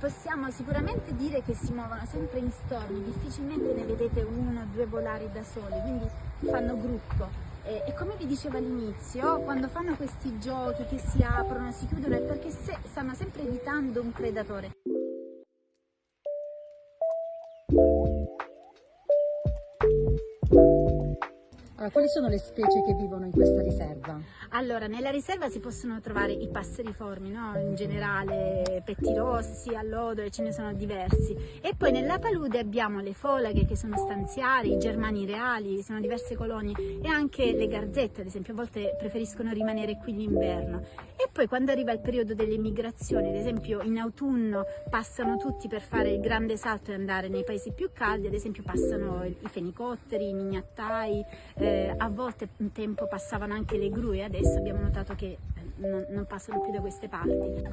possiamo sicuramente dire che si muovono sempre in stormi, difficilmente ne vedete uno o due volare da soli, quindi fanno gruppo. E come vi dicevo all'inizio, quando fanno questi giochi che si aprono, si chiudono, è perché stanno sempre evitando un predatore. Allora, quali sono le specie che vivono in questa riserva? Allora, nella riserva si possono trovare i passeriformi, no? In generale pettirossi, allodole, ce ne sono diversi. E poi nella palude abbiamo le folaghe, che sono stanziari, i germani reali, sono diverse colonie, e anche le garzette, ad esempio, a volte preferiscono rimanere qui d'inverno. E poi quando arriva il periodo delle migrazioni, ad esempio in autunno passano tutti per fare il grande salto e andare nei paesi più caldi, ad esempio passano i fenicotteri, i mignattai, a volte un tempo passavano anche le gru, e adesso abbiamo notato che non passano più da queste parti.